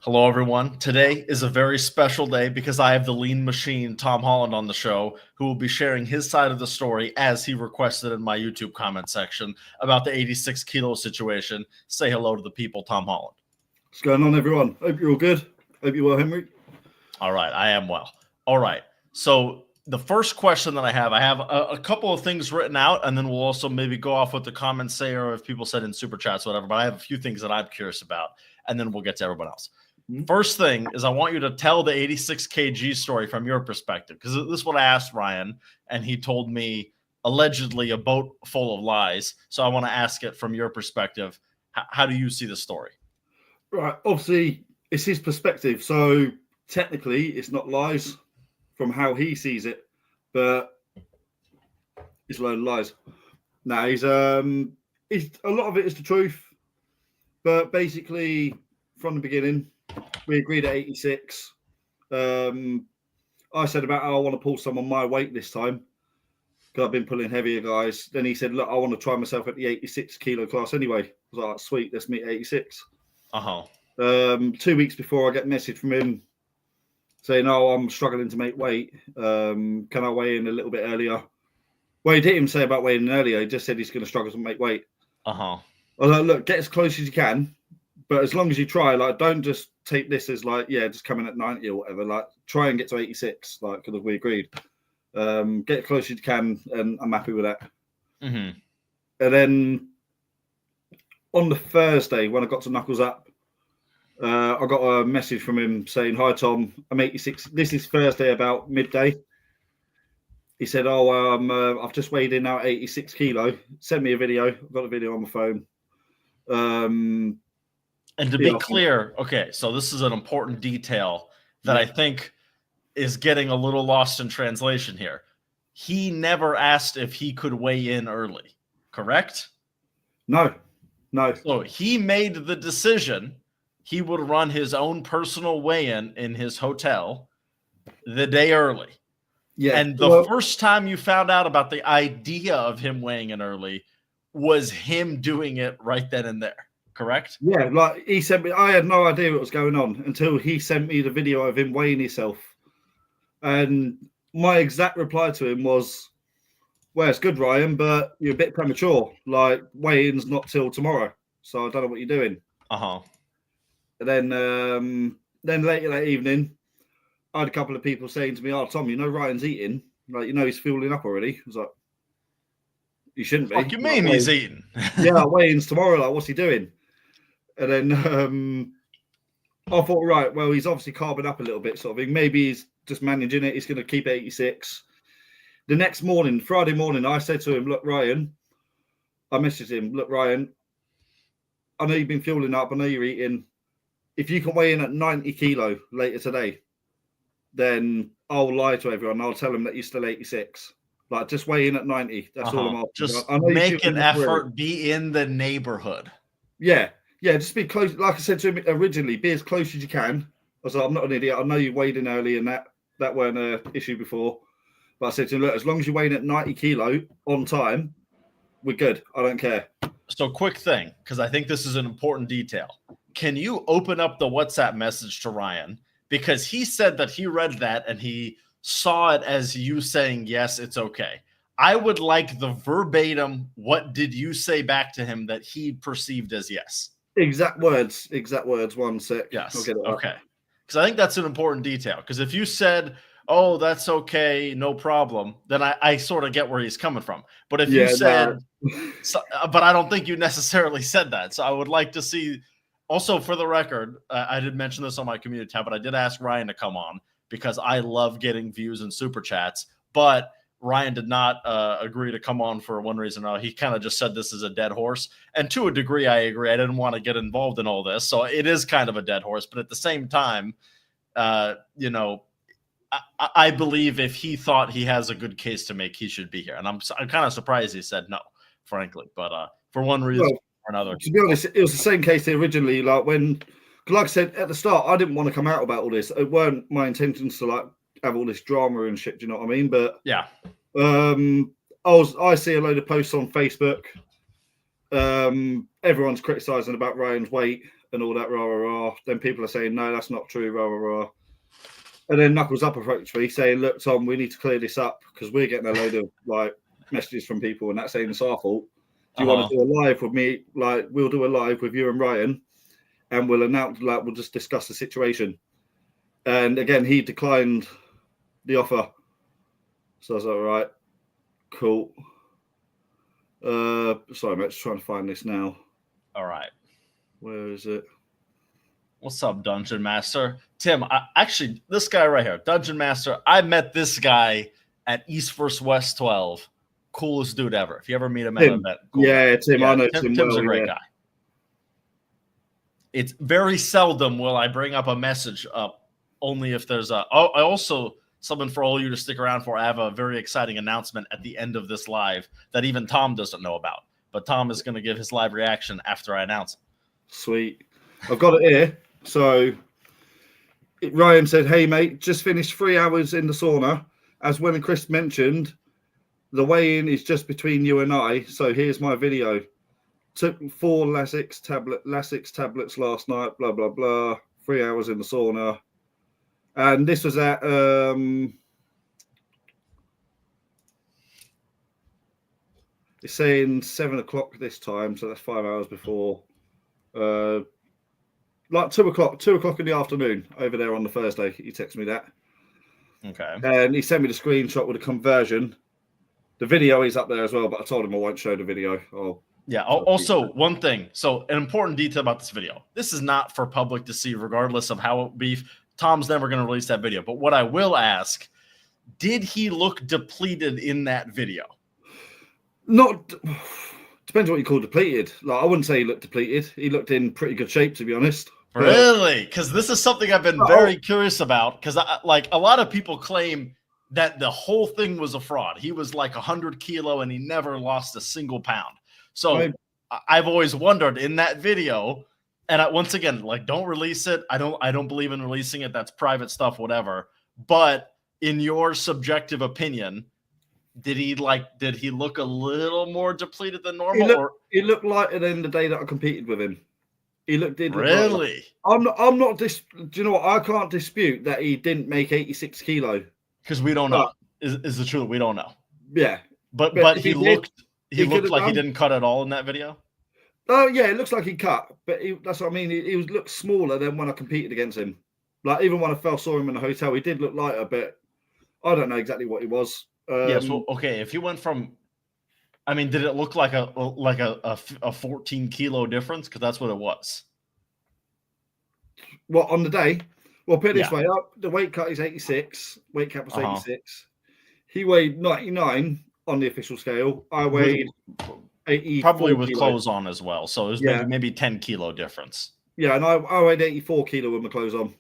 Hello, everyone. Today is a very special day because I have the lean machine, Tom Holland, on the show, who will be sharing his side of the story as he requested in my YouTube comment section about the 86 kilo situation. Say hello to the people, Tom Holland. What's going on, everyone? Hope you're all good. Hope you're well, Henry. All right, I am well. All right. So the first question that I have a couple of things written out, and then we'll also maybe go off what the comments say or if people said in super chats, whatever. But I have a few things that I'm curious about, and then we'll get to everyone else. First thing is I want you to tell the 86 kg story from your perspective, because this is what I asked Ryan, and he told me allegedly a boat full of lies. So I want to ask it from your perspective. How do you see the story? Right. Obviously, it's his perspective. So technically, it's not lies from how he sees it, but it's a load of lies. Now, he's a lot of it is the truth, but basically, from the beginning, we agreed at 86. I said about how I want to pull someone my weight this time because I've been pulling heavier guys. Then he said, look, I want to try myself at the 86 kilo class anyway. I was like, sweet, let's meet 86. 2 weeks before, I get a message from him saying, oh, I'm struggling to make weight. Can I weigh in a little bit earlier? Well, he didn't even say about weighing in earlier. He just said he's going to struggle to make weight. I was like, look, get as close as you can. But as long as you try, like, don't just take this as like, yeah, just come in at 90 or whatever. Like, try and get to 86, like, because we agreed. Get as close as you can, and I'm happy with that. And then on the Thursday, when I got to Knuckles Up, I got a message from him saying, hi, Tom, I'm 86. This is Thursday about midday. He said, oh, I've just weighed in now at 86 kilo. Send me a video. I've got a video on my phone. And to be clear, okay, so this is an important detail that I think is getting a little lost in translation here. He never asked if he could weigh in early, correct? No. So he made the decision he would run his own personal weigh-in in his hotel the day early. Yeah. And the first time you found out about the idea of him weighing in early was him doing it right then and there. Correct? Yeah, like he sent me, I had no idea what was going on until he sent me the video of him weighing himself. And my exact reply to him was, well, it's good, Ryan, but you're a bit premature. Like, weigh-in's not till tomorrow, so I don't know what you're doing. And then later that evening, I had a couple of people saying to me, oh, Tom, you know Ryan's eating. Like, you know he's fueling up already. I was like, you shouldn't be. What do you mean he's eating? Yeah, weigh-in's tomorrow. Like, what's he doing? And then I thought, right, well, he's obviously carbing up a little bit, sort of thing. Maybe he's just managing it. He's going to keep 86. The next morning, Friday morning, I said to him, look, Ryan, I messaged him, look, Ryan, I know you've been fueling up. I know you're eating. If you can weigh in at 90 kilo later today, then I'll lie to everyone. I'll tell them that you're still 86. Like, just weigh in at 90. That's all I'm asking. Just make an effort, be in the neighborhood. Yeah. Yeah, just be close. Like I said to him originally, be as close as you can. I was like, I'm not an idiot. I know you weighed in early and that weren't an issue before. But I said to him, look, as long as you weigh in at 90 kilo on time, we're good. I don't care. So quick thing, because I think this is an important detail. Can you open up the WhatsApp message to Ryan? Because he said that he read that and he saw it as you saying, yes, it's okay. I would like the verbatim, what did you say back to him that he perceived as yes? Exact words. 1 sec. Yes. I'll get it okay. Because I think that's an important detail. Because if you said, oh, that's okay, no problem, then I sort of get where he's coming from. But if you said, but I don't think you necessarily said that. So I would like to see, also for the record, I did mention this on my community tab, but I did ask Ryan to come on because I love getting views and super chats. But Ryan did not agree to come on for one reason or another. He kind of just said this is a dead horse. And to a degree, I agree. I didn't want to get involved in all this. So it is kind of a dead horse. But at the same time, you know, I believe if he thought he has a good case to make, he should be here. And I'm kind of surprised he said no, frankly. But for one reason or another. To be honest, it was the same case originally. Like I said at the start, I didn't want to come out about all this. It weren't my intentions to like have all this drama and shit. Do you know what I mean? But yeah, I see a load of posts on Facebook. Everyone's criticizing about Ryan's weight. and all that, rah, rah, rah. Then people are saying, no, that's not true, rah, rah, rah. And then Knuckles Up approached me saying, look, Tom, we need to clear this up because we're getting a load of like messages from people and that's saying it's our fault. Do you want to do a live with me? Like, we'll do a live with you and Ryan and we'll announce, like, we'll just discuss the situation. And again, he declined the offer. So I was like, all right, cool. Sorry, mate, just trying to find this now. All right. Where is it? What's up, Dungeon Master? Tim, actually, this guy right here, Dungeon Master, I met this guy at East vs. West 12. Coolest dude ever. If you ever meet him at an event. Cool guy. Tim, I know Tim Tim's a great guy. It's very seldom will I bring up a message up, only if there's I also, something for all you to stick around for, I have a very exciting announcement at the end of this live that even Tom doesn't know about. But Tom is going to give his live reaction after I announce it. Sweet. I've got it here. So Ryan said, hey, mate, just finished 3 hours in the sauna. As when Chris mentioned, the weigh-in is just between you and I. So here's my video. Took 4 Lasix tablets last night, blah, blah, blah. 3 hours in the sauna. And this was at it's saying 7 o'clock this time, so that's 5 hours before. Like 2 o'clock in the afternoon over there on the Thursday. He texted me that. Okay. And he sent me the screenshot with a conversion. The video is up there as well, but I told him I won't show the video. Yeah. Also, one thing. So, an important detail about this video. This is not for public to see, regardless of how beef. Tom's never going to release that video. But what I will ask, did he look depleted in that video? Not. Depends what you call depleted. Like, I wouldn't say he looked depleted. He looked in pretty good shape, to be honest. Really? Because this is something I've been very curious about. Because like a lot of people claim that the whole thing was a fraud. He was like 100 kilo and he never lost a single pound. So I've always wondered in that video. And once again, like, don't release it. I don't believe in releasing it. That's private stuff, whatever. But in your subjective opinion, did he look a little more depleted than normal? He looked lighter than the day that I competed with him. He looked really. I'm not. Do you know what? I can't dispute that he didn't make 86 kilo because we don't know. Is the truth? We don't know. Yeah, but he looked like he didn't cut at all in that video. Oh yeah, it looks like he cut, but that's what I mean. He looked smaller than when I competed against him. Like even when I saw him in the hotel, he did look lighter, but I don't know exactly what he was. Yes. Well, okay. If you went from, I mean, did it look like a 14 kilo difference? Because that's what it was. What on the day? Well, put it this way: the weight cut is 86. Weight cap was 86. He weighed 99 on the official scale. I weighed 80. Probably with clothes on as well. So there's maybe 10 kilo difference. Yeah, and I weighed 84 kilo with my clothes on.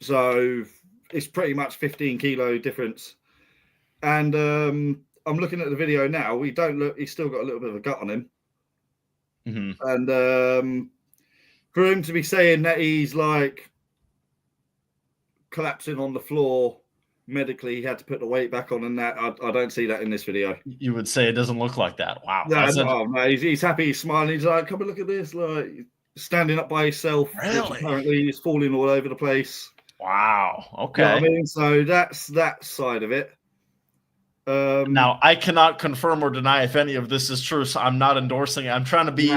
So it's pretty much 15 kilo difference. And I'm looking at the video now. He's still got a little bit of a gut on him. Mm-hmm. And for him to be saying that he's like collapsing on the floor medically, he had to put the weight back on, and that I don't see that in this video. You would say it doesn't look like that. Wow. No, he's happy, he's smiling. He's like, come and look at this, like standing up by himself. Really? Apparently, he's falling all over the place. Wow. Okay. You know what I mean? So that's that side of it. Now, I cannot confirm or deny if any of this is true, so I'm not endorsing it. I'm trying to be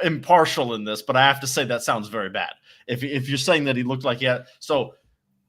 impartial in this, but I have to say that sounds very bad. If you're saying that he looked like so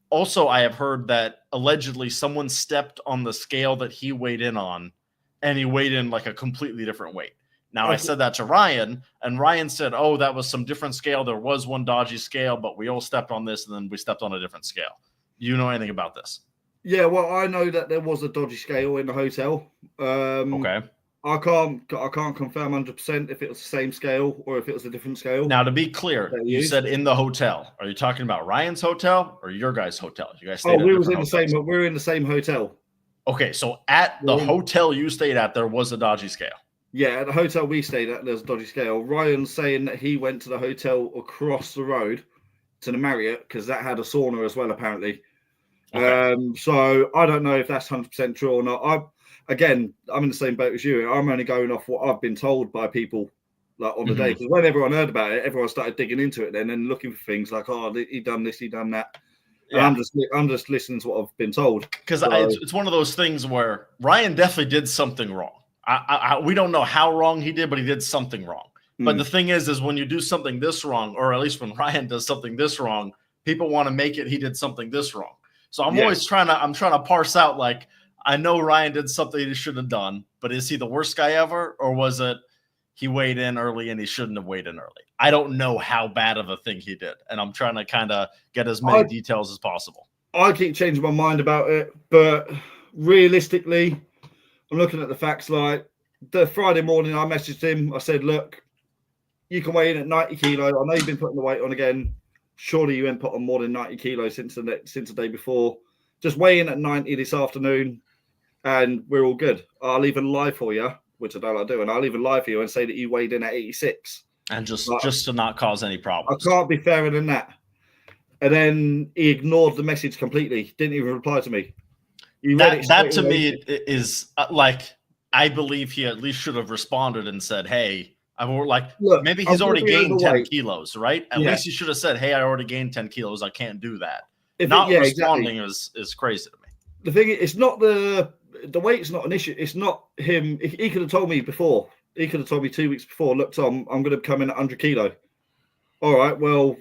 also I have heard that allegedly someone stepped on the scale that he weighed in on, and he weighed in like a completely different weight. Now, I said that to Ryan, and Ryan said, oh, that was some different scale. There was one dodgy scale, but we all stepped on this, and then we stepped on a different scale. You know anything about this? Yeah, well, I know that there was a dodgy scale in the hotel. Okay. I can't confirm 100% if it was the same scale or if it was a different scale. Now, to be clear, you said in the hotel. Are you talking about Ryan's hotel or your guys' hotel? You guys stayed we were in the same hotel. Okay, so at the hotel you stayed at, there was a dodgy scale. Yeah, at the hotel we stayed at, there's a dodgy scale. Ryan's saying that he went to the hotel across the road to the Marriott because that had a sauna as well, apparently. Okay. So I don't know if that's 100% true or not. I'm in the same boat as you. I'm only going off what I've been told by people like on the day. Because when everyone heard about it, everyone started digging into it then and looking for things like, oh, he done this, he done that. Yeah. And I'm just listening to what I've been told. Because it's one of those things where Ryan definitely did something wrong. We don't know how wrong he did, but he did something wrong. But the thing is when you do something this wrong, or at least when Ryan does something this wrong, people want to make it he did something this wrong. So I'm always trying to parse out, like, I know Ryan did something he shouldn't have done, but is he the worst guy ever? Or was it he weighed in early and he shouldn't have weighed in early? I don't know how bad of a thing he did. And I'm trying to kind of get as many details as possible. I keep changing my mind about it, but realistically, I'm looking at the facts. Like the Friday morning, I messaged him. I said, look, you can weigh in at 90 kilo. I know you've been putting the weight on again. Surely you ain't put on more than 90 kilos since the day before. Just weigh in at 90 this afternoon, and we're all good. I'll even lie for you, which I don't like doing. I'll even lie for you and say that you weighed in at 86. And just to not cause any problems. I can't be fairer than that. And then he ignored the message completely. Didn't even reply to me. That to me is like, I believe he at least should have responded and said, hey, maybe he's already gained 10 kilos, right? At least he should have said, hey, I already gained 10 kilos. I can't do that. Responding is crazy to me. The thing is, it's not the weight's not an issue. It's not him. He could have told me before. He could have told me 2 weeks before, look, Tom, I'm going to come in at 100 kilo. All right, well,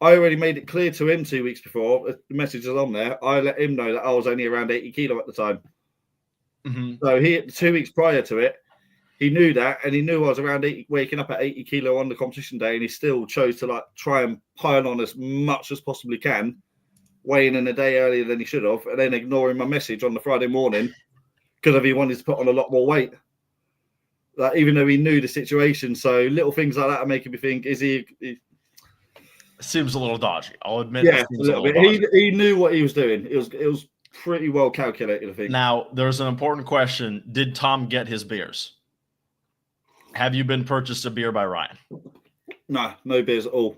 I already made it clear to him 2 weeks before. The message is on there. I let him know that I was only around 80 kilo at the time. So 2 weeks prior to it, he knew that, and he knew I was around 80, waking up at 80 kilo on the competition day, and he still chose to try and pile on as much as possibly can, weighing in a day earlier than he should have, and then ignoring my message on the Friday morning because he wanted to put on a lot more weight. Like, even though he knew the situation. So little things like that are making me think, is he it seems a little dodgy. I'll admit. Yeah, a little bit. He knew what he was doing. It was pretty well calculated, I think. Now, there's an important question. Did Tom get his beers? Have you been purchased a beer by Ryan? No beers at all.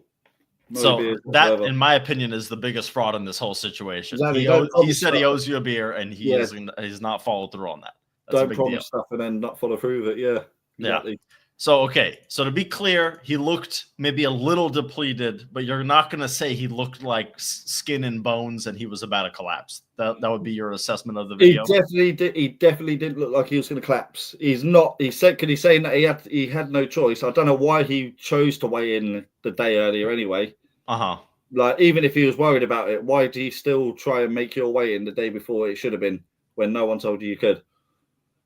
So that, in my opinion, is the biggest fraud in this whole situation. Exactly. He said he owes you a beer, and he's not followed through on that. That's don't promise stuff and then not follow through with it. Yeah. Exactly. Yeah. So, okay. So to be clear, he looked maybe a little depleted, but you're not going to say he looked like skin and bones and he was about to collapse. That would be your assessment of the video. He definitely didn't look like he was going to collapse. He's not. He's saying that he had no choice. I don't know why he chose to weigh in the day earlier anyway. Like, even if he was worried about it, why did he still try and make your weigh in the day before it should have been, when no one told you could?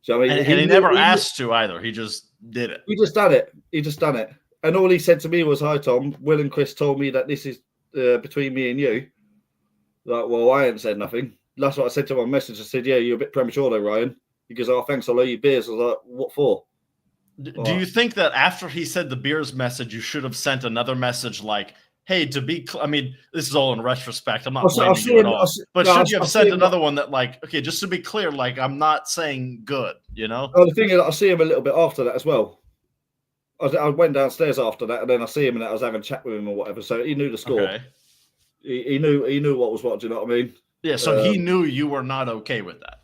So, I mean, he never asked to either. He just did it. He just done it. And all he said to me was, "Hi, Tom. Will and Chris told me that this is between me and you." Like, well, I ain't said nothing. That's what I said to him on message. I said, "Yeah, you're a bit premature though, Ryan." He goes, "Oh, thanks. I'll owe you beers." I was like, "What for?" Do you think that after he said the beers message, you should have sent another message like, hey, to be, I mean, this is all in retrospect. I'm not blaming you at all. But should you have sent another one that, like, okay, just to be clear, like, I'm not saying good, you know? Well, the thing is, I see him a little bit after that as well. I went downstairs after that, and then I see him, and I was having a chat with him or whatever. So he knew the score. Okay. He knew what was what. Do you know what I mean? Yeah. So he knew you were not okay with that.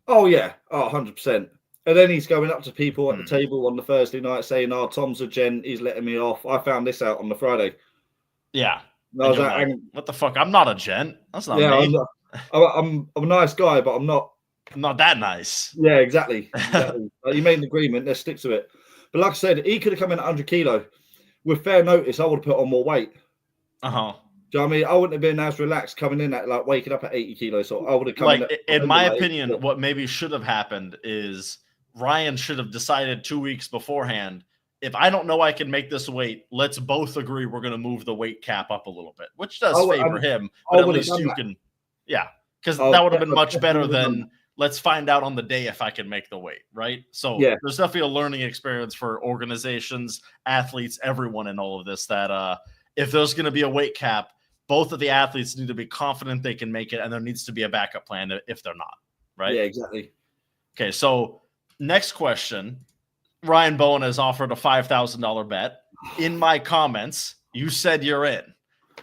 Oh yeah. Oh, 100%. And then he's going up to people at the table on the Thursday night saying, "Oh, Tom's a gent. He's letting me off." I found this out on the Friday. Yeah. I was like, what the fuck? I'm not a gent. That's not me. I'm a nice guy, but I'm not that nice. Yeah, exactly. You made an agreement. Let's stick to it. But like I said, he could have come in at 100 kilo. With fair notice, I would have put on more weight. Do you know what I mean? I wouldn't have been as relaxed coming in at, like, waking up at 80 kilos. So I would have come in. In my opinion, what maybe should have happened is Ryan should have decided 2 weeks beforehand, if I don't know I can make this weight, let's both agree we're going to move the weight cap up a little bit, which does favor him. But at least you can, because that would have been much better than let's find out on the day if I can make the weight, right? So there's definitely a learning experience for organizations, athletes, everyone in all of this, that if there's going to be a weight cap, both of the athletes need to be confident they can make it, and there needs to be a backup plan if they're not, right? Yeah, exactly. Okay, so next question. Ryan Bowen has offered a $5,000 bet. In my comments, you said you're in.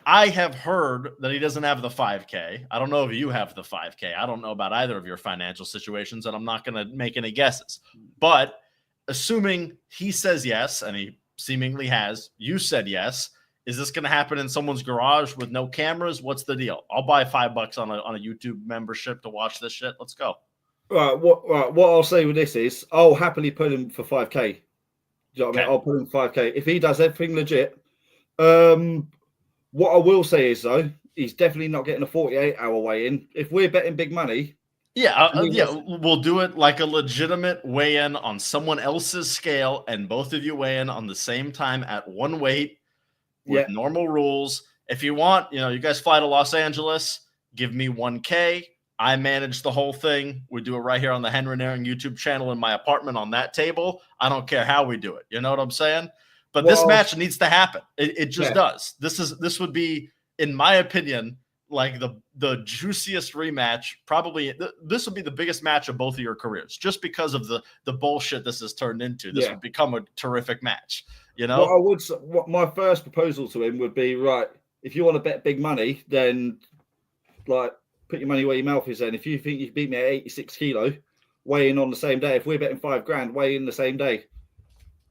I have heard that he doesn't have the 5K. I don't know if you have the 5K. I don't know about either of your financial situations, and I'm not going to make any guesses. But assuming he says yes, and he seemingly has. You said yes. Is this going to happen in someone's garage with no cameras? What's the deal? I'll buy $5 on a YouTube membership to watch this shit. Let's go. Right. What I'll say with this is I'll happily put him for 5K. Do you know what I mean? I'll put him for 5K if he does everything legit. What I will say is though, he's definitely not getting a 48-hour weigh-in. If we're betting big money, we'll do it like a legitimate weigh-in on someone else's scale, and both of you weigh in on the same time at one weight with normal rules. If you want, you guys fly to Los Angeles, give me $1K. I manage the whole thing. We do it right here on the Henry Naring YouTube channel in my apartment on that table. I don't care how we do it. You know what I'm saying? But this match needs to happen. It just does. This would be, in my opinion, like the juiciest rematch. Probably this would be the biggest match of both of your careers, just because of the bullshit this has turned into. This would become a terrific match. What my first proposal to him would be, right, if you want to bet big money, then like put your money where your mouth is. Then if you think you can beat me at 86 kilo, weigh in on the same day. If we're betting $5,000, weigh in the same day.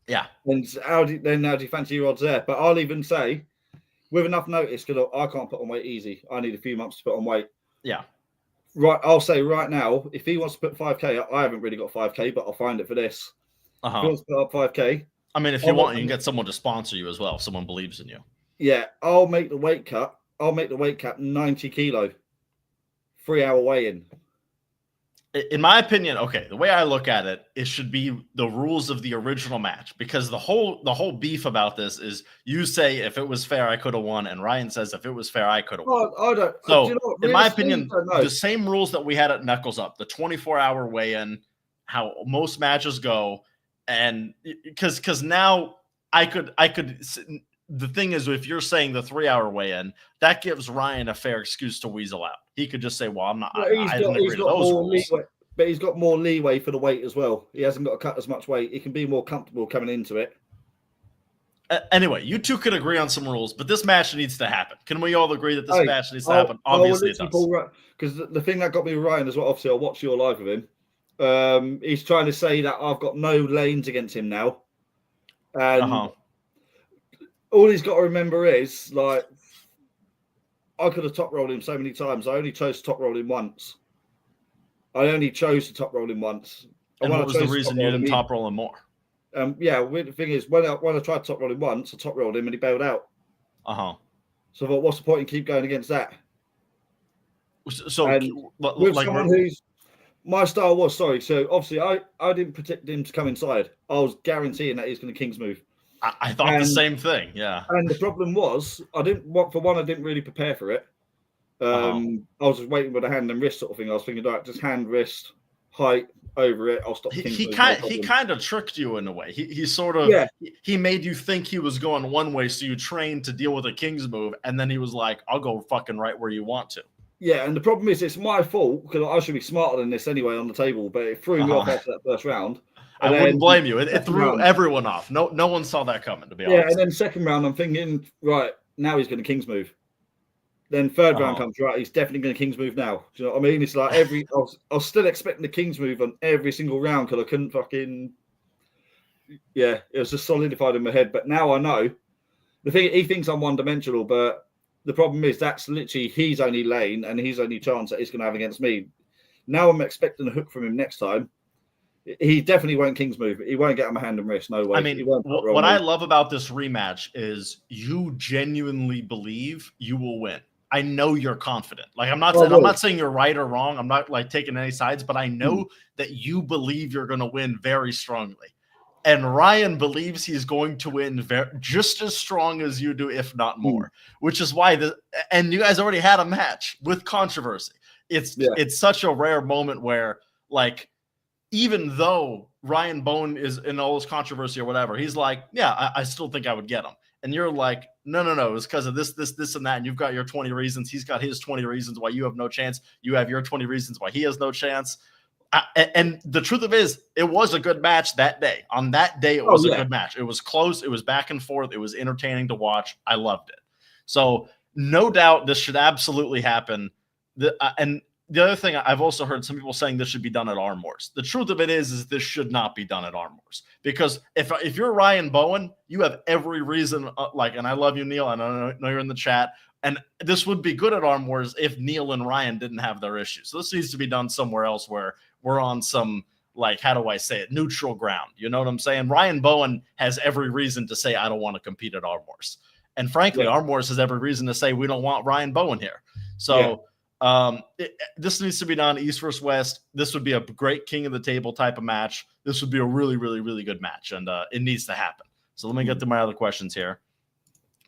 Yeah. And how do you fancy your odds there? But I'll even say, with enough notice, because I can't put on weight easy. I need a few months to put on weight. Yeah. Right. I'll say right now, if he wants to put 5K, I haven't really got 5K, but I'll find it for this. If he wants to put up 5K. I mean, if you want, you can get someone to sponsor you as well. If someone believes in you. Yeah. I'll make the weight cut. I'll make the weight cap 90 kilo. 3-hour weigh-in. In my opinion, okay, the way I look at it, it should be the rules of the original match, because the whole beef about this is you say if it was fair, I could have won, and Ryan says if it was fair, I could have won. I don't. So, in my opinion, the same rules that we had at Knuckles Up, the 24-hour weigh-in, how most matches go, and because now I could. The thing is, if you're saying the 3-hour weigh-in, that gives Ryan a fair excuse to weasel out. He could just say, well, I'm not. I didn't agree to those rules. But he's got more leeway for the weight as well. He hasn't got to cut as much weight. He can be more comfortable coming into it. Anyway, you two could agree on some rules, but this match needs to happen. Can we all agree that this match needs to happen? Obviously, it does. Because the thing that got me with Ryan as well, obviously, I watched your live with him. He's trying to say that I've got no lanes against him now. And all he's got to remember is, like, I could have top rolled him so many times. I only chose to top roll him once. And what was the reason you didn't top roll him more? The thing is, when I tried to top roll him once, I top rolled him and he bailed out. So I thought, what's the point in keep going against that? So, with someone who's my style was so obviously I didn't predict him to come inside. I was guaranteeing that he's going to King's move. I thought the same thing, yeah. And the problem was, I didn't really prepare for it. I was just waiting with a hand and wrist sort of thing. I was thinking, like, just hand, wrist, height over it. I'll stop. He kind of tricked you in a way. He sort of he made you think he was going one way, so you trained to deal with a King's move, and then he was like, "I'll go fucking right where you want to." Yeah, and the problem is, it's my fault because I should be smarter than this anyway on the table, but it threw me off after that first round. I wouldn't blame you. It threw everyone off. No one saw that coming, to be honest. Yeah, and then second round, I'm thinking, right, now he's going to King's move. Then third round comes, right, he's definitely going to King's move now. Do you know what I mean? It's like I was still expecting the King's move on every single round because I couldn't fucking... Yeah, it was just solidified in my head. But now I know. The thing, he thinks I'm one-dimensional, but the problem is that's literally his only lane and his only chance that he's going to have against me. Now I'm expecting a hook from him next time. He definitely won't King's move. He won't get him a hand and wrist. No way. I mean, what I love about this rematch is you genuinely believe you will win. I know you're confident. Like, I'm not saying you're right or wrong. I'm not like taking any sides, but I know that you believe you're going to win very strongly. And Ryan believes he's going to win just as strong as you do, if not more, which is why and you guys already had a match with controversy. It's such a rare moment where, like, even though Ryan Bowen is in all this controversy or whatever, he's like, yeah, I still think I would get him. And you're like, no, it's because of this, and that. And you've got your 20 reasons. He's got his 20 reasons why you have no chance. You have your 20 reasons why he has no chance. And the truth of it is, it was a good match that day. On that day, it was a good match. It was close. It was back and forth. It was entertaining to watch. I loved it. So no doubt this should absolutely happen. And the other thing, I've also heard some people saying this should be done at Arm Wars. The truth of it is this should not be done at Arm Wars, because if you're Ryan Bowen, you have every reason. And I love you, Neil. I know you're in the chat, and this would be good at Arm Wars if Neil and Ryan didn't have their issues. So this needs to be done somewhere else where we're on some, like, how do I say it, neutral ground. You know what I'm saying? Ryan Bowen has every reason to say I don't want to compete at Arm Wars, and frankly, Arm Wars has every reason to say we don't want Ryan Bowen here. So. Yeah. This needs to be done East versus West. This would be a great king of the table type of match. This would be a really, really, really good match, and it needs to happen. So let me get to my other questions here.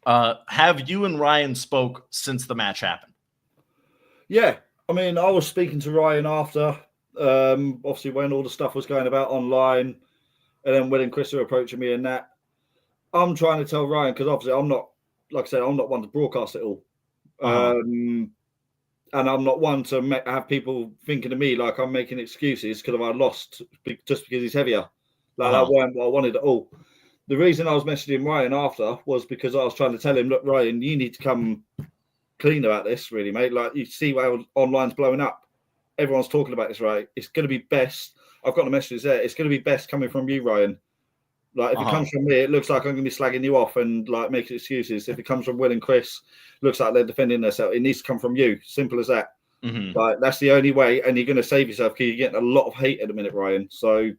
Have you and Ryan spoke since the match happened? Yeah, I mean, I was speaking to Ryan after, obviously when all the stuff was going about online, and then Will and Chris are approaching me and that. I'm trying to tell Ryan, because obviously I'm not, like I said, I'm not one to broadcast it all. And I'm not one to have people thinking of me like I'm making excuses because I lost just because he's heavier. Like that weren't what I wanted at all. The reason I was messaging Ryan after was because I was trying to tell him, look, Ryan, you need to come clean about this, really, mate. Like, you see how online's blowing up. Everyone's talking about this, right? It's going to be best. I've got the messages there. It's going to be best coming from you, Ryan. Like, if it comes from me, it looks like I'm going to be slagging you off and, like, making excuses. If it comes from Will and Chris, looks like they're defending themselves. It needs to come from you. Simple as that. Like, that's the only way. And you're going to save yourself because you're getting a lot of hate at the minute, Ryan. So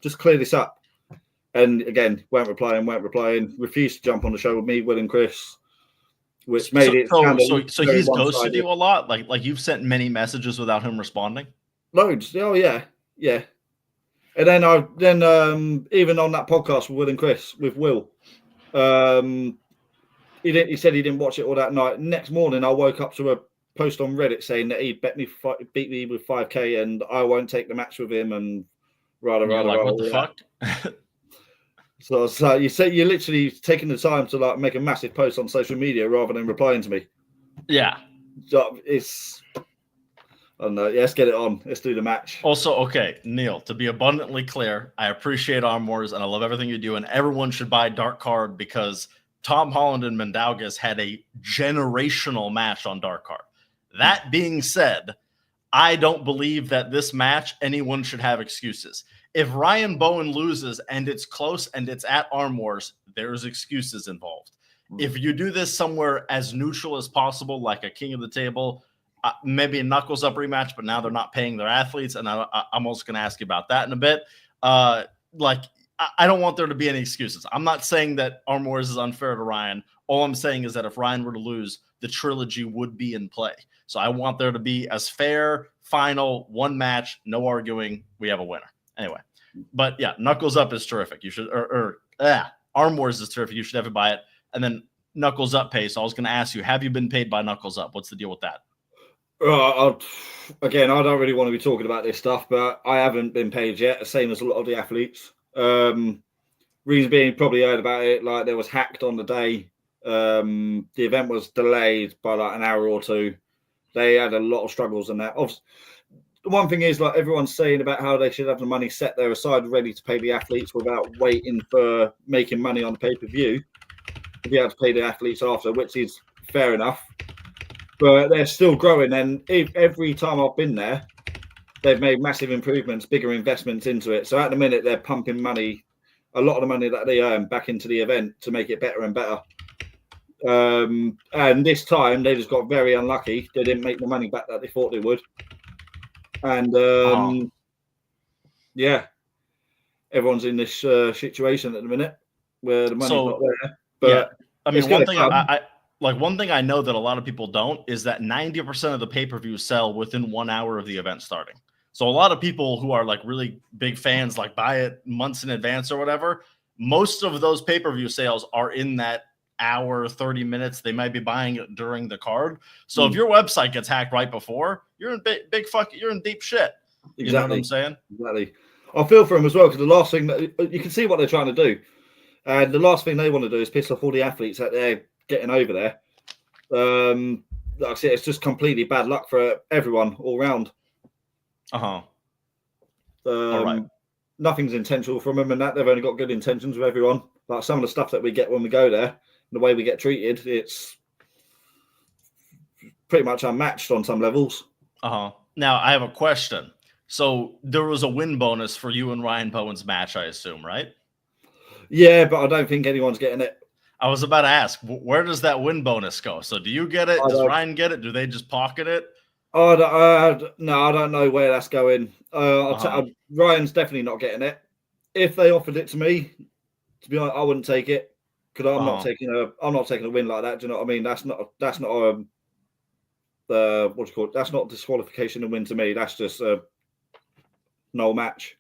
just clear this up. And, again, weren't replying. Refused to jump on the show with me, Will and Chris, which made it kind of... So he's ghosted you a lot? Like you've sent many messages without him responding? Loads. Oh, yeah. Yeah. And then even on that podcast with Will and Chris, with Will, he said he didn't watch it all that night. Next morning, I woke up to a post on Reddit saying that he beat me with 5K and I won't take the match with him and what the fuck? So you say you're literally taking the time to, like, make a massive post on social media rather than replying to me. Yeah. So it's... I don't know. Yeah, let's get it on. Let's do the match. Also, okay, Neil, to be abundantly clear, I appreciate Arm Wars and I love everything you do, and everyone should buy Dark Card because Tom Holland and Mendaugas had a generational match on Dark Card. That being said, I don't believe that this match, anyone should have excuses. If Ryan Bowen loses and it's close and it's at Arm Wars, there's excuses involved. If you do this somewhere as neutral as possible, like a king of the table, maybe a knuckles up rematch, but now they're not paying their athletes. And I'm also going to ask you about that in a bit. I don't want there to be any excuses. I'm not saying that Arm Wars is unfair to Ryan. All I'm saying is that if Ryan were to lose, the trilogy would be in play. So I want there to be as fair, final, one match, no arguing. We have a winner. Anyway, but yeah, Knuckles Up is terrific. You should, Arm Wars is terrific. You should have to buy it. And then Knuckles Up pay. So I was going to ask you, have you been paid by Knuckles Up? What's the deal with that? Again, I don't really want to be talking about this stuff, but I haven't been paid yet, the same as a lot of the athletes. Reason being, you probably heard about it, like there was hacked on the day. The event was delayed by like an hour or two. They had a lot of struggles in that. The one thing is, like, everyone's saying about how they should have the money set there aside, ready to pay the athletes without waiting for making money on the pay-per-view. To be able to pay the athletes after, which is fair enough. But they're still growing, and every time I've been there, they've made massive improvements, bigger investments into it. So at the minute, they're pumping money, a lot of the money that they earn, back into the event to make it better and better. And this time, they just got very unlucky. They didn't make the money back that they thought they would. And yeah, everyone's in this situation at the minute where the money's not there. But yeah, I mean, one thing I know that a lot of people don't is that 90% of the pay-per-views sell within 1 hour of the event starting. So a lot of people who are like really big fans, like buy it months in advance or whatever, most of those pay-per-view sales are in that hour, 30 minutes. They might be buying it during the card. So if your website gets hacked right before, you're in you're in deep shit. You know what I'm saying? Exactly. I feel for them as well, because the last thing that you can see what they're trying to do. And the last thing they want to do is piss off all the athletes that they're getting over there. Like I said, it's just completely bad luck for everyone all round. All right. Nothing's intentional from them, and that they've only got good intentions with everyone. Like some of the stuff that we get when we go there, the way we get treated, it's pretty much unmatched on some levels. Now, I have a question. So there was a win bonus for you and Ryan Bowen's match, I assume, right? Yeah, but I don't think anyone's getting it. I was about to ask, where does that win bonus go? So do you get it? Does Ryan get it? Do they just pocket it? No, I don't know where that's going. Ryan's definitely not getting it. If they offered it to me, to be honest, I wouldn't take it because I'm not taking a win like that. Do you know what I mean? That's not what do you call it? That's not disqualification and win to me. That's just a no match.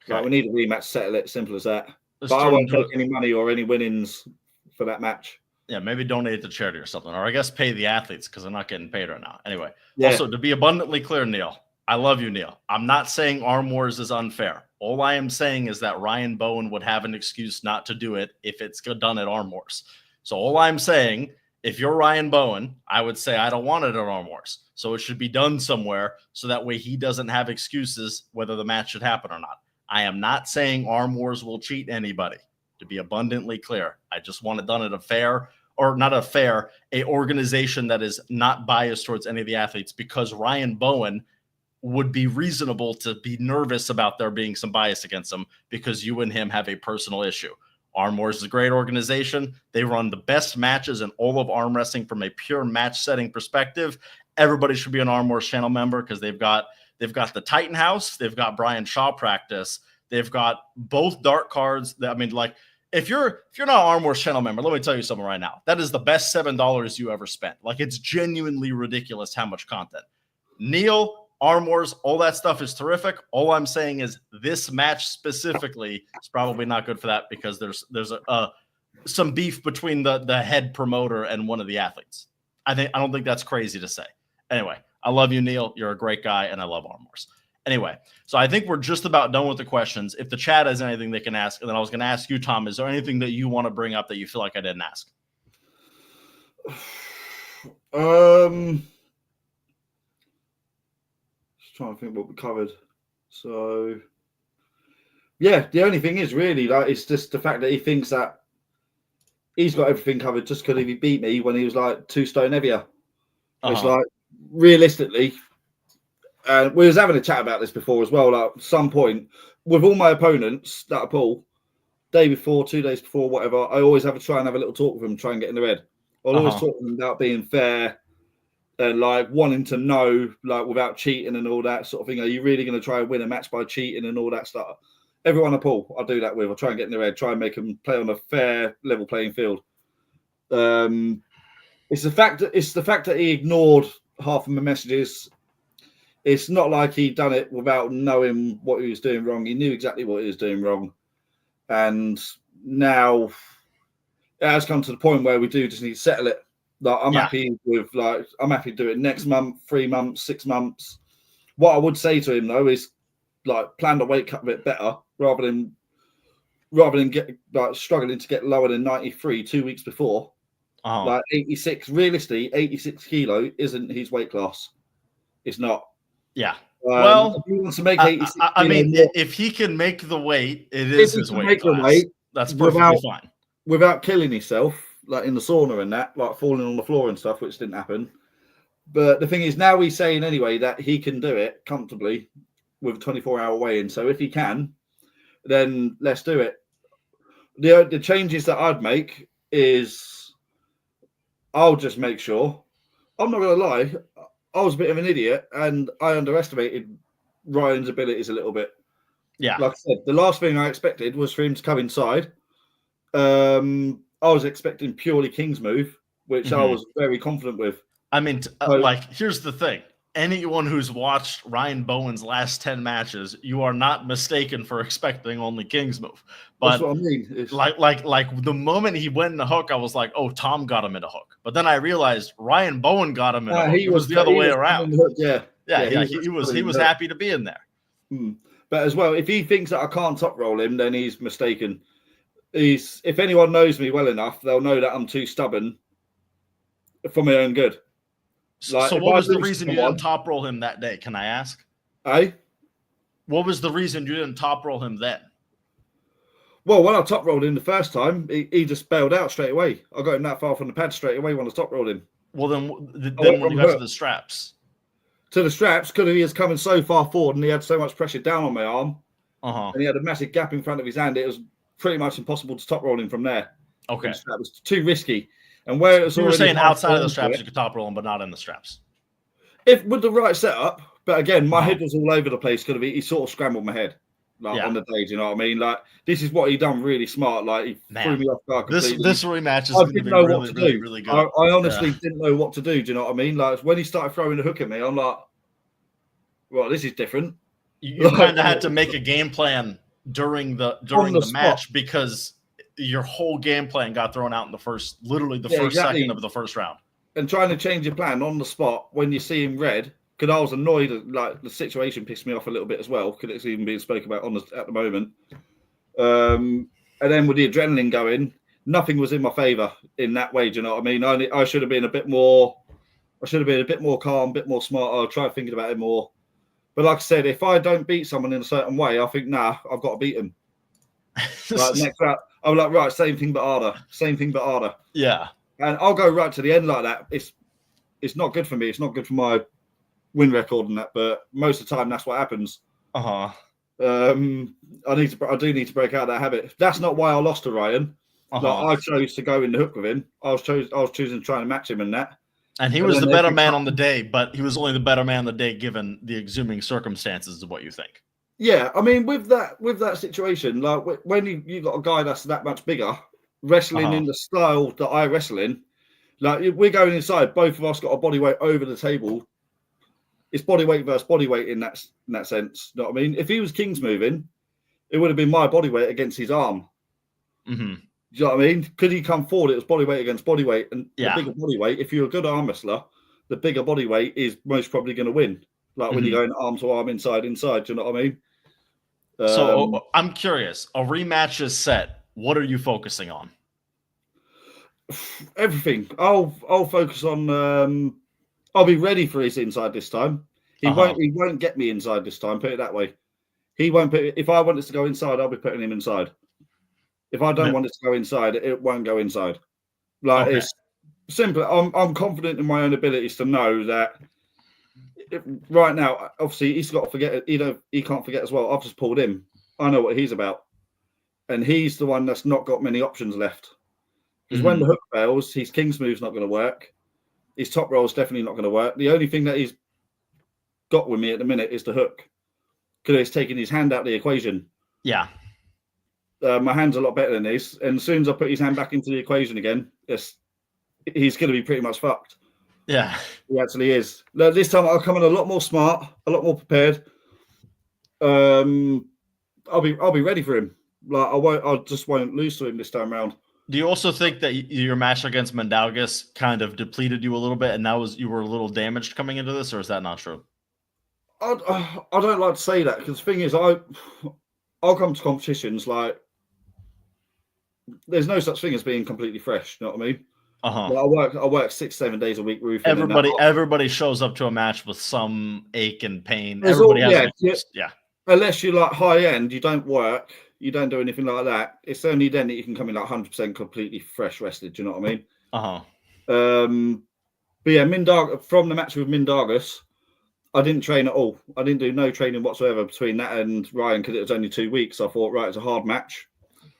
Okay. Like, we need a rematch, settle it, simple as that. But I won't take any money or any winnings for that match. Yeah, maybe donate to charity or something, or I guess pay the athletes because they're not getting paid right now. Anyway, Also, to be abundantly clear, Neil, I love you, Neil. I'm not saying Arm Wars is unfair. All I am saying is that Ryan Bowen would have an excuse not to do it if it's done at Arm Wars. So all I'm saying, if you're Ryan Bowen, I would say I don't want it at Arm Wars. So it should be done somewhere so that way he doesn't have excuses whether the match should happen or not. I am not saying Arm Wars will cheat anybody, to be abundantly clear. I just want it done at a organization that is not biased towards any of the athletes, because Ryan Bowen would be reasonable to be nervous about there being some bias against him because you and him have a personal issue. Arm Wars is a great organization. They run the best matches in all of arm wrestling from a pure match setting perspective. Everybody should be an Arm Wars channel member because they've got the Titan House, they've got Brian Shaw practice, they've got both dark cards. If you're not an Arm Wars channel member, let me tell you something right now. That is the best $7 you ever spent. Like, it's genuinely ridiculous how much content. Neil, Arm Wars, all that stuff is terrific. All I'm saying is this match specifically is probably not good for that because there's some beef between the head promoter and one of the athletes. I don't think that's crazy to say. Anyway, I love you, Neil. You're a great guy, and I love Arm Wars. Anyway, so I think we're just about done with the questions. If the chat has anything they can ask, and then I was going to ask you, Tom, is there anything that you want to bring up that you feel like I didn't ask? Just trying to think what we covered. So, yeah, the only thing is really it's just the fact that he thinks that he's got everything covered just because he beat me when he was like 2 stone heavier. It's like, realistically, and we was having a chat about this before as well. Like, at some point, with all my opponents that I pull, day before, 2 days before, whatever, I always try and have a little talk with them, try and get in their head. I'll always talk to them about being fair and like wanting to know, like, without cheating and all that sort of thing. Are you really going to try and win a match by cheating and all that stuff? Everyone I pull, I do that with. I try and get in their head, try and make them play on a fair, level playing field. It's the fact that he ignored half of my messages. It's not like he'd done it without knowing what he was doing wrong. He knew exactly what he was doing wrong. And now it has come to the point where we do just need to settle it. Like, I'm happy to do it next month, 3 months, 6 months. What I would say to him though is, like, plan the weight cut a bit better rather than get like struggling to get lower than 93 2 weeks before. Like 86, realistically, 86 kilo isn't his weight class. It's not. Yeah. Well, if he wants to make 86 if he can make the weight, it is his weight class. That's perfectly fine. Without killing himself, like in the sauna and that, like falling on the floor and stuff, which didn't happen. But the thing is, now he's saying anyway that he can do it comfortably with a 24-hour weigh-in. So if he can, then let's do it. The changes that I'd make is, I'll just make sure. I'm not going to lie. I was a bit of an idiot and I underestimated Ryan's abilities a little bit. Yeah. Like I said, the last thing I expected was for him to come inside. I was expecting purely King's move, which I was very confident with. I mean, here's the thing. Anyone who's watched Ryan Bowen's last 10 matches, you are not mistaken for expecting only King's move. But that's what I mean. It's like the moment he went in the hook, I was like, oh, Tom got him in a hook. But then I realized Ryan Bowen got him in a hook. It was the other way around. He was happy to be in there. But as well, if he thinks that I can't top roll him, then he's mistaken. If anyone knows me well enough, they'll know that I'm too stubborn for my own good. Like, so what was the reason you didn't top roll him that day? Can I ask? What was the reason you didn't top roll him then? Well, when I top rolled him the first time, he just bailed out straight away. I got him that far from the pad straight away when I top rolled him. Well, then when you got to the straps? to the straps because he was coming so far forward and he had so much pressure down on my arm. And he had a massive gap in front of his hand. It was pretty much impossible to top roll him from there. Okay. It was too risky. And where it was you were saying outside of the straps, you could top roll him, but not in the straps. If with the right setup, but again, my head was all over the place because he sort of scrambled my head. Like on the day, do you know what I mean? Like this is what he done really smart. Like he threw me off guard completely. This rematch is going to be really good. I honestly didn't know what to do. Do you know what I mean? Like when he started throwing the hook at me, I'm like, well, this is different. You kind of had to make a game plan during the match because your whole game plan got thrown out in the first second of the first round. And trying to change your plan on the spot when you see him red. Because I was annoyed, like the situation pissed me off a little bit as well. Because it's even being spoken about at the moment. And then with the adrenaline going, nothing was in my favour in that way. Do you know what I mean? I should have been a bit more. I should have been a bit more calm, a bit more smart. I'll try thinking about it more. But like I said, if I don't beat someone in a certain way, I think I've got to beat them. Like next round, I'm like right, same thing but harder, same thing but harder. Yeah, and I'll go right to the end like that. It's not good for me. It's not good for my win record and that, but most of the time that's what happens. I do need to break out that habit. That's not why I lost to Ryan. Like, I chose to go in the hook with him. I was choosing to try and match him in that. And he was the better man on the day, but he was only the better man on the day given the exhuming circumstances of what you think. Yeah, I mean with that situation, like when you got a guy that's that much bigger wrestling in the style that I wrestle in, like we're going inside, both of us got a body weight over the table. It's body weight versus body weight in that sense. You know what I mean? If he was King's moving, it would have been my body weight against his arm. Mm-hmm. Do you know what I mean? Could he come forward? It was body weight against body weight, and the bigger body weight. If you're a good arm wrestler, the bigger body weight is most probably going to win. Like when you're going arm to arm, inside. Do you know what I mean? So I'm curious. A rematch is set. What are you focusing on? Everything. I'll focus on. I'll be ready for his inside this time. He won't get me inside this time. Put it that way. He won't put. If I want it to go inside, I'll be putting him inside. If I don't want it to go inside, it won't go inside. Like it's simple. I'm confident in my own abilities to know that. Right now, obviously, he's got to forget it. He can't forget as well. I've just pulled him. I know what he's about, and he's the one that's not got many options left. Because when the hook fails, his King's move's not going to work. His top roll's definitely not going to work. The only thing that he's got with me at the minute is the hook, because he's taking his hand out of the equation. Yeah. My hand's a lot better than his, and as soon as I put his hand back into the equation again, he's going to be pretty much fucked. Yeah, he actually is. This time I'll come in a lot more smart, a lot more prepared. I'll be ready for him. Like I just won't lose to him this time around. Do you also think that your match against Mindaugas kind of depleted you a little bit, and you were a little damaged coming into this, or is that not true? I don't like to say that because the thing is, I'll come to competitions like there's no such thing as being completely fresh. You know what I mean? Like I work 6-7 days a week roofing. Everybody shows up to a match with some ache and pain. Everybody has Unless you're like high end, you don't work, you don't do anything like that. It's only then that you can come in like 100% completely fresh rested. Do you know what I mean? But yeah, from the match with Mindaugas, I didn't train at all. I didn't do no training whatsoever between that and Ryan because it was only 2 weeks. I thought, right, it's a hard match.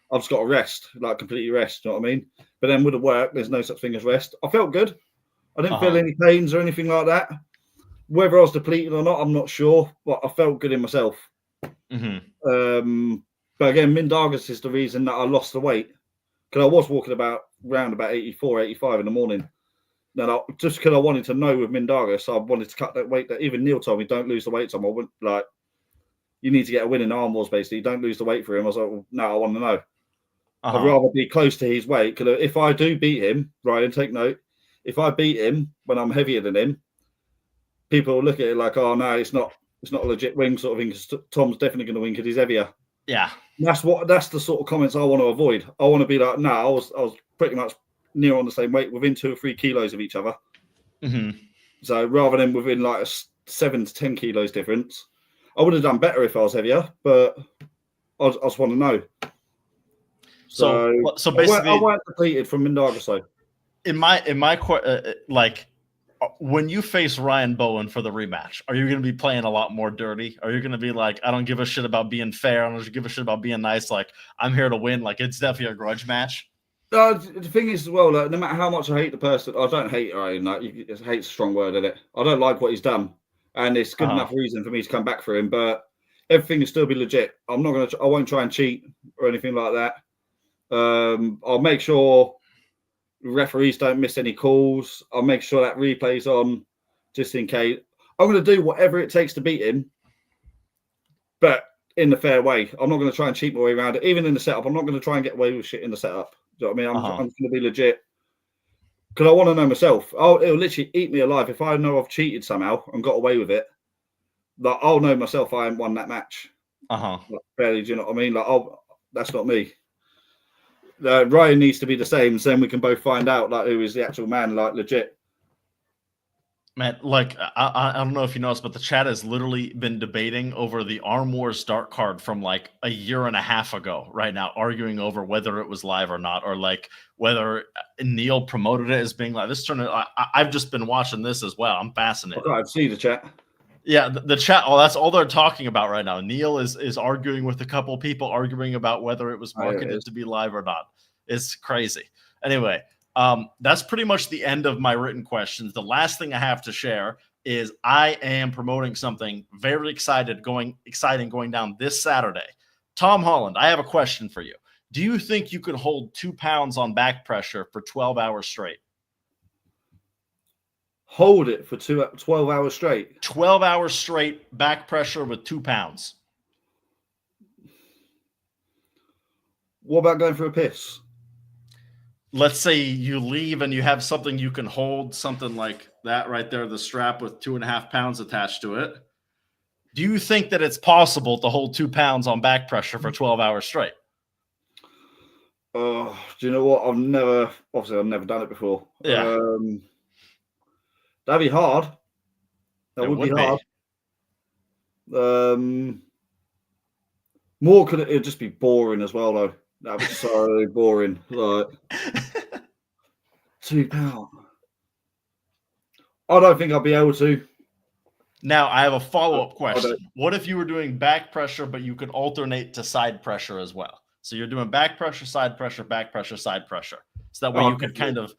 I've just got to rest, like completely rest. You know what I mean? But then with the work, there's no such thing as rest. I felt good. I didn't feel any pains or anything like that. Whether I was depleted or not, I'm not sure. But I felt good in myself. But again, Mindaugas is the reason that I lost the weight. Because I was walking around about 84, 85 in the morning. Now, just because I wanted to know with Mindaugas, I wanted to cut that weight. That even Neil told me, don't lose the weight. So I wouldn't, like, you need to get a win in arm wars, basically. Don't lose the weight for him. I was like, well, no, I want to know. I'd rather be close to his weight. Because if I do beat him, Ryan, take note. If I beat him when I'm heavier than him, people will look at it like, oh no, it's not a legit win sort of thing. Because Tom's definitely going to win because he's heavier. Yeah, that's the sort of comments I want to avoid. I want to be like, no, I was pretty much near on the same weight, within 2 or 3 kilos of each other. So rather than within like a 7 to 10 kilos difference, I would have done better if I was heavier. But I just want to know. So basically, I weren't depleted from Mindaugas. So in my like, when you face Ryan Bowen for the rematch, are you going to be playing a lot more dirty? Are you going to be like, I don't give a shit about being fair. I don't give a shit about being nice. Like, I'm here to win. Like, it's definitely a grudge match. The thing is, as well, like, no matter how much I hate the person, I don't hate Ryan. Like, hate's a strong word, isn't it? I don't like what he's done, and it's good enough reason for me to come back for him. But everything will still be legit. I won't try and cheat or anything like that. I'll make sure referees don't miss any calls. I'll make sure that replay's on, just in case. I'm going to do whatever it takes to beat him, but in the fair way. I'm not going to try and cheat my way around it. Even in the setup, I'm not going to try and get away with shit in the setup. Do you know what I mean? I'm going to be legit because I want to know myself. It'll literally eat me alive if I know I've cheated somehow and got away with it. Like, I'll know myself I haven't won that match. Like, fairly, do you know what I mean? Like, that's not me. Ryan needs to be the same, so then we can both find out like who is the actual man, like legit. Man, like I don't know if you noticed, but the chat has literally been debating over the Arm Wars Dark card from like a year and a half ago right now, arguing over whether it was live or not, or like whether Neil promoted it as being like this tournament. I've just been watching this as well. I'm fascinated. I've seen the chat. Yeah, the chat. Oh, that's all they're talking about right now. Neil is arguing with a couple people, arguing about whether it was marketed to be live or not. It's crazy. Anyway. That's pretty much the end of my written questions. The last thing I have to share is I am promoting something very exciting going down this Saturday. Tom Holland, I have a question for you. Do you think you could hold 2 pounds on back pressure for 12 hours straight? Hold it for 12 hours straight? 12 hours straight back pressure with 2 pounds. What about going for a piss? Let's say you leave and you have something you can hold, something like that right there, the strap with 2.5 pounds attached to it. Do you think that it's possible to hold 2 pounds on back pressure for 12 hours straight? Do you know what? I've never done it before. Yeah. That'd be hard. That would be hard. More could it'd just be boring as well, though. That'd be so boring. Like 2 pounds. I don't think I'll be able to. Now, I have a follow-up question. What if you were doing back pressure, but you could alternate to side pressure as well? So you're doing back pressure, back pressure, side pressure. So that way you could kind of,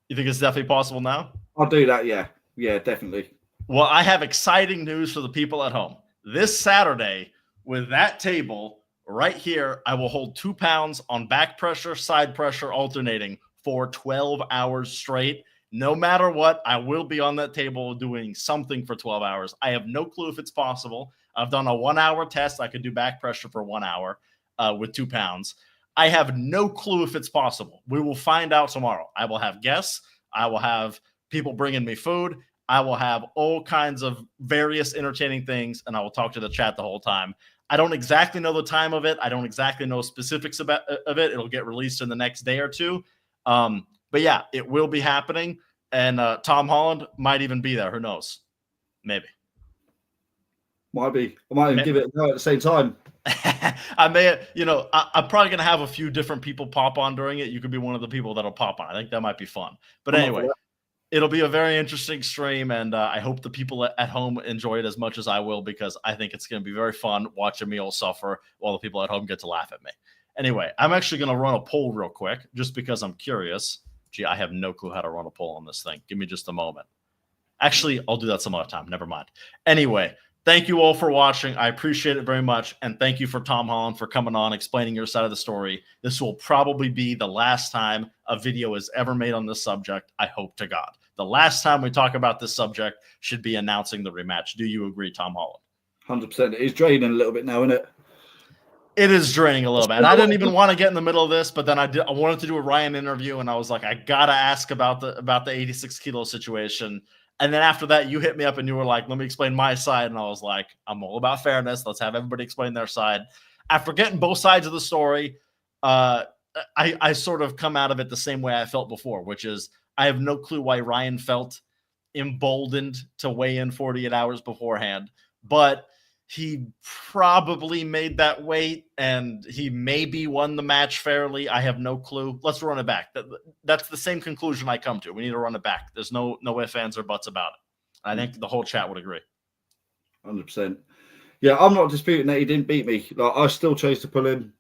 you think it's definitely possible now? I'll do that, yeah. Yeah, definitely. Well, I have exciting news for the people at home. This Saturday, with that table right here, I will hold 2 pounds on back pressure, side pressure, alternating for 12 hours straight. No matter what, I will be on that table doing something for 12 hours. I have no clue if it's possible. I've done a 1-hour test. I could do back pressure for 1 hour with 2 pounds. I have no clue if it's possible. We will find out tomorrow. I will have guests. I will have people bringing me food. I will have all kinds of various entertaining things, and I will talk to the chat the whole time. I don't exactly know the time of it. I don't exactly know specifics of it. It'll get released in the next day or two. But yeah, it will be happening. And Tom Holland might even be there. Who knows? Maybe. Might be. I might even give it a go at the same time. I may, I'm probably going to have a few different people pop on during it. You could be one of the people that'll pop on. I think that might be fun. But anyway, it'll be a very interesting stream, and I hope the people at home enjoy it as much as I will, because I think it's going to be very fun watching me all suffer while the people at home get to laugh at me. Anyway, I'm actually going to run a poll real quick just because I'm curious. Gee, I have no clue how to run a poll on this thing. Give me just a moment. Actually, I'll do that some other time. Never mind. Anyway, thank you all for watching. I appreciate it very much. And thank you for Tom Holland for coming on, explaining your side of the story. This will probably be the last time a video is ever made on this subject. I hope to God. The last time we talk about this subject should be announcing the rematch. Do you agree, Tom Holland? 100%. It is draining a little bit now, isn't it? It is draining a little bit. And I didn't even want to get in the middle of this, but then I wanted to do a Ryan interview, and I was like, I gotta ask about the 86 kilo situation. And then after that, you hit me up and you were like, let me explain my side. And I was like, I'm all about fairness. Let's have everybody explain their side. After getting both sides of the story, I sort of come out of it the same way I felt before, which is I have no clue why Ryan felt emboldened to weigh in 48 hours beforehand. But He probably made that weight, and he maybe won the match fairly. I have no clue. Let's run it back. That's the same conclusion I come to. We need to run it back. There's no ifs, ands, or buts about it. I think the whole chat would agree. 100%. Yeah, I'm not disputing that he didn't beat me. Like, I still chose to pull him,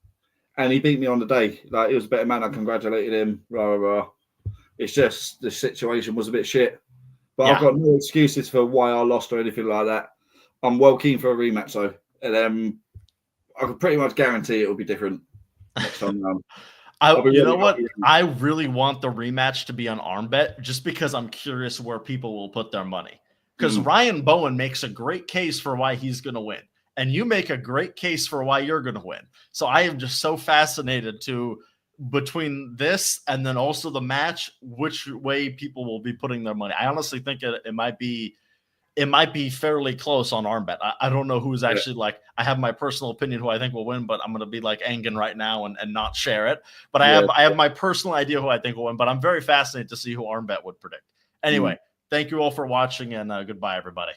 and he beat me on the day. Like, he was a better man. I congratulated him. Rah, rah, rah. It's just the situation was a bit shit. But I've got no excuses for why I lost or anything like that. I'm well keen for a rematch, though. And I can pretty much guarantee it will be different next time around. You know what? I really want the rematch to be on arm bet just because I'm curious where people will put their money. Because Ryan Bowen makes a great case for why he's going to win. And you make a great case for why you're going to win. So I am just so fascinated between this and then also the match, which way people will be putting their money. I honestly think it might be fairly close on arm bet. I don't know who's actually like, I have my personal opinion who I think will win, but I'm going to be like Engen right now and not share it. But I have my personal idea who I think will win, but I'm very fascinated to see who arm bet would predict. Anyway, thank you all for watching, and goodbye, everybody.